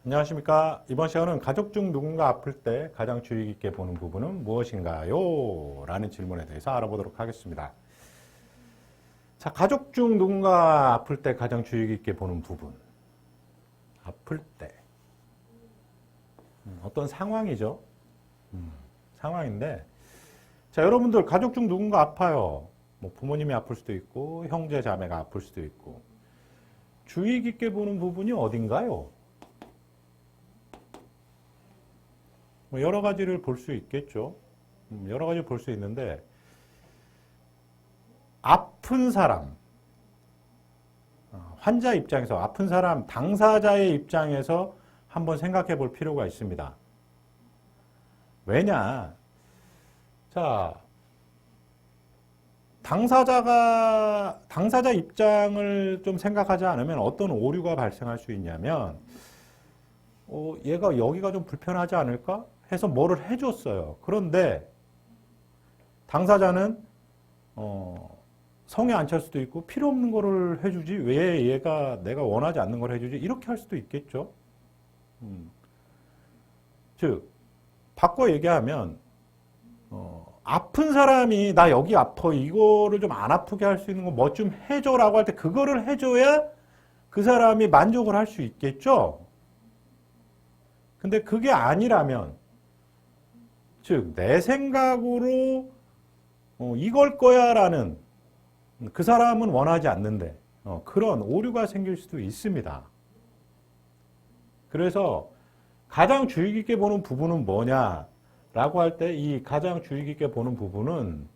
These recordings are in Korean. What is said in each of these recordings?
안녕하십니까. 이번 시간은 가족 중 누군가 아플 때 가장 주의 깊게 보는 부분은 무엇인가요? 라는 질문에 대해서 알아보도록 하겠습니다. 자, 가족 중 누군가 아플 때 가장 주의 깊게 보는 부분. 아플 때. 어떤 상황이죠? 상황인데, 자, 여러분들 가족 중 누군가 아파요. 뭐 부모님이 아플 수도 있고, 형제, 자매가 아플 수도 있고. 주의 깊게 보는 부분이 어딘가요? 뭐 여러 가지를 볼 수 있겠죠. 여러 가지를 볼 수 있는데, 아픈 사람, 환자 입장에서, 아픈 사람, 당사자의 입장에서 한번 생각해 볼 필요가 있습니다. 왜냐? 자, 당사자 입장을 좀 생각하지 않으면 어떤 오류가 발생할 수 있냐면, 얘가 여기가 좀 불편하지 않을까? 해서 뭐를 해줬어요. 그런데 당사자는 성에 안 찰 수도 있고 필요 없는 거를 해주지 왜 얘가 내가 원하지 않는 걸 해주지 이렇게 할 수도 있겠죠. 즉 바꿔 얘기하면 아픈 사람이 나 여기 아파 이거를 좀 안 아프게 할 수 있는 거 뭐 좀 해줘라고 할 때 그거를 해줘야 그 사람이 만족을 할 수 있겠죠. 근데 그게 아니라면 즉 내 생각으로 이걸 거야 라는 그 사람은 원하지 않는데 그런 오류가 생길 수도 있습니다. 그래서 가장 주의 깊게 보는 부분은 뭐냐 라고 할 때 이 가장 주의 깊게 보는 부분은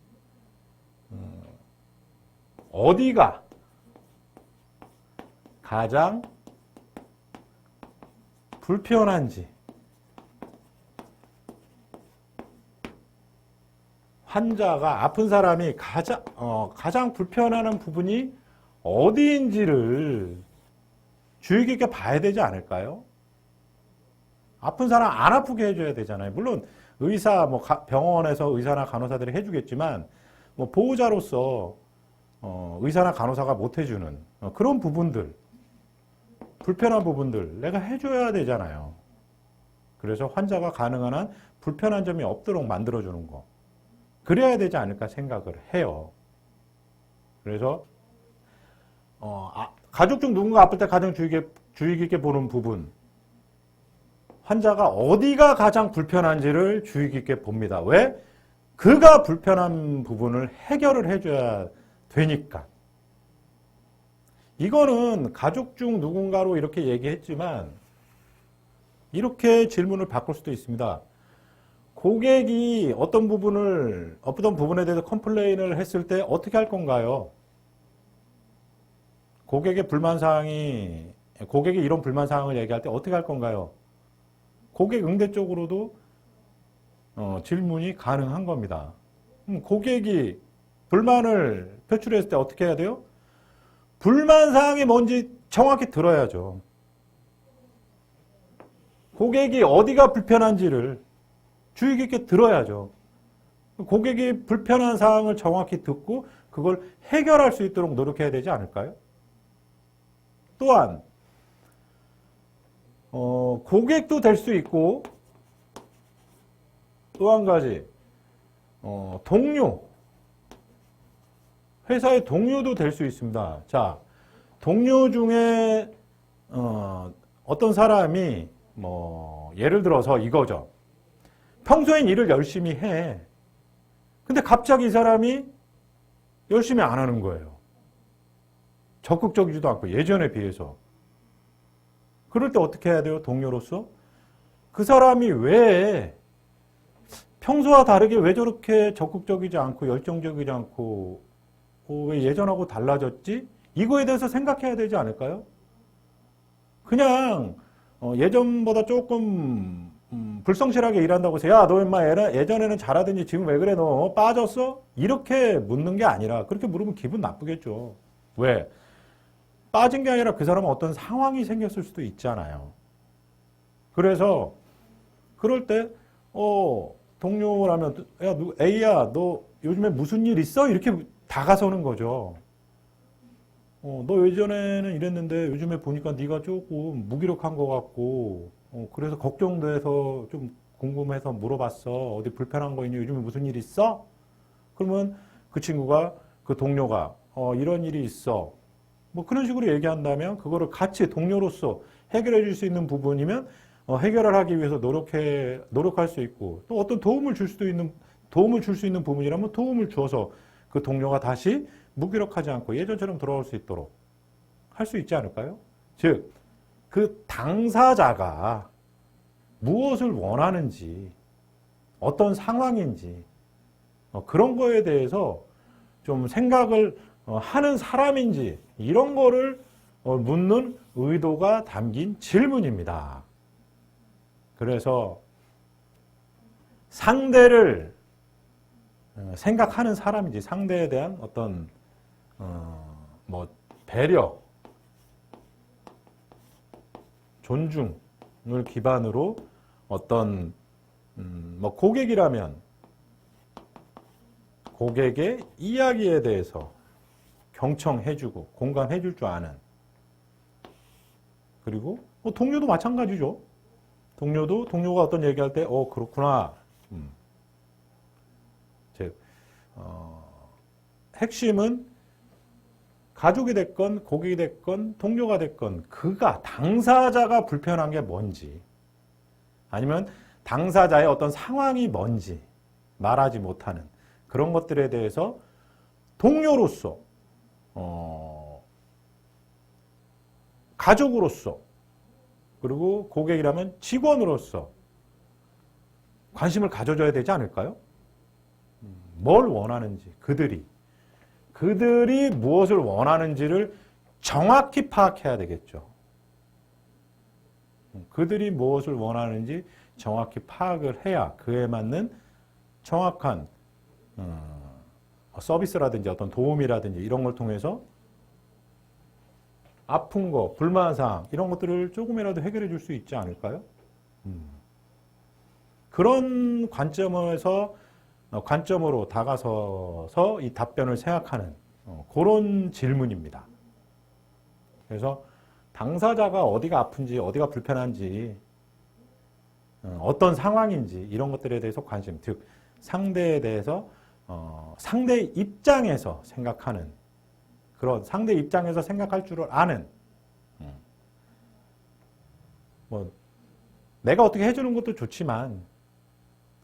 어디가 가장 불편한지 환자가 아픈 사람이 가장 불편한 부분이 어디인지를 주의 깊게 봐야 되지 않을까요? 아픈 사람 안 아프게 해줘야 되잖아요. 물론 의사, 뭐 병원에서 의사나 간호사들이 해주겠지만 뭐 보호자로서 의사나 간호사가 못 해주는 그런 부분들, 불편한 부분들 내가 해줘야 되잖아요. 그래서 환자가 가능한 한 불편한 점이 없도록 만들어주는 거. 그래야 되지 않을까 생각을 해요. 그래서 가족 중 누군가 아플 때 가장 주의 깊게 보는 부분, 환자가 어디가 가장 불편한지를 주의 깊게 봅니다. 왜? 그가 불편한 부분을 해결을 해줘야 되니까. 이거는 가족 중 누군가로 이렇게 얘기했지만 이렇게 질문을 바꿀 수도 있습니다. 고객이 어떤 부분에 대해서 컴플레인을 했을 때 어떻게 할 건가요? 고객이 이런 불만사항을 얘기할 때 어떻게 할 건가요? 고객 응대 쪽으로도 질문이 가능한 겁니다. 고객이 불만을 표출했을 때 어떻게 해야 돼요? 불만사항이 뭔지 정확히 들어야죠. 고객이 어디가 불편한지를 주의 깊게 들어야죠. 고객이 불편한 사항을 정확히 듣고 그걸 해결할 수 있도록 노력해야 되지 않을까요? 또한 고객도 될 수 있고 또 한 가지 동료, 회사의 동료도 될 수 있습니다. 자, 동료 중에 어떤 사람이 뭐 예를 들어서 이거죠. 평소엔 일을 열심히 해. 근데 갑자기 이 사람이 열심히 안 하는 거예요. 적극적이지도 않고 예전에 비해서. 그럴 때 어떻게 해야 돼요? 동료로서? 그 사람이 왜 평소와 다르게 왜 저렇게 적극적이지 않고 열정적이지 않고 왜 예전하고 달라졌지? 이거에 대해서 생각해야 되지 않을까요? 그냥 예전보다 조금 불성실하게 일한다고 해서 야, 너 인마 예전에는 잘하더니 지금 왜 그래 너 빠졌어? 이렇게 묻는 게 아니라 그렇게 물으면 기분 나쁘겠죠. 왜? 빠진 게 아니라 그 사람은 어떤 상황이 생겼을 수도 있잖아요. 그래서 그럴 때 동료라면 야, A야 너 요즘에 무슨 일 있어? 이렇게 다가서는 거죠. 너 예전에는 이랬는데 요즘에 보니까 네가 조금 무기력한 것 같고 그래서 걱정돼서 좀 궁금해서 물어봤어. 어디 불편한 거 있니? 요즘에 무슨 일 있어? 그러면 그 친구가, 그 동료가, 이런 일이 있어. 뭐 그런 식으로 얘기한다면 그거를 같이 동료로서 해결해 줄 수 있는 부분이면 해결을 하기 위해서 노력할 수 있고 또 어떤 도움을 줄 수 있는 부분이라면 도움을 주어서 그 동료가 다시 무기력하지 않고 예전처럼 돌아올 수 있도록 할 수 있지 않을까요? 즉, 그 당사자가 무엇을 원하는지, 어떤 상황인지, 그런 거에 대해서 좀 생각을 하는 사람인지, 이런 거를 묻는 의도가 담긴 질문입니다. 그래서 상대를 생각하는 사람인지, 상대에 대한 어떤, 배려, 존중을 기반으로 어떤 고객이라면 고객의 이야기에 대해서 경청해주고 공감해줄 줄 아는, 그리고 동료도 마찬가지죠. 동료가 어떤 얘기할 때 그렇구나. 즉 핵심은 가족이 됐건 고객이 됐건 동료가 됐건 당사자가 불편한 게 뭔지, 아니면 당사자의 어떤 상황이 뭔지 말하지 못하는 그런 것들에 대해서 동료로서, 가족으로서, 그리고 고객이라면 직원으로서 관심을 가져줘야 되지 않을까요? 뭘 원하는지, 그들이 무엇을 원하는지를 정확히 파악해야 되겠죠. 그들이 무엇을 원하는지 정확히 파악을 해야 그에 맞는 정확한 서비스라든지 어떤 도움이라든지 이런 걸 통해서 아픈 거, 불만사항 이런 것들을 조금이라도 해결해 줄 수 있지 않을까요? 그런 관점으로 다가서서 이 답변을 생각하는 그런 질문입니다. 그래서 당사자가 어디가 아픈지, 어디가 불편한지, 어떤 상황인지 이런 것들에 대해서 관심, 즉 상대에 대해서 상대 입장에서 생각하는, 그런 상대 입장에서 생각할 줄을 아는, 내가 어떻게 해주는 것도 좋지만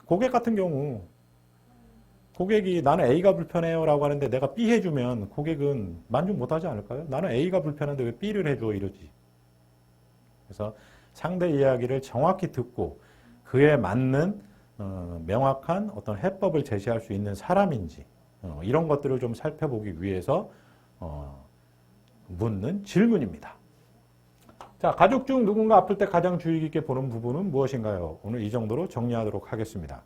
고객 같은 경우 고객이 나는 A가 불편해요 라고 하는데 내가 B 해주면 고객은 만족 못하지 않을까요? 나는 A가 불편한데 왜 B를 해줘 이러지. 그래서 상대 이야기를 정확히 듣고 그에 맞는 명확한 어떤 해법을 제시할 수 있는 사람인지 이런 것들을 좀 살펴보기 위해서 묻는 질문입니다. 자, 가족 중 누군가 아플 때 가장 주의 깊게 보는 부분은 무엇인가요? 오늘 이 정도로 정리하도록 하겠습니다.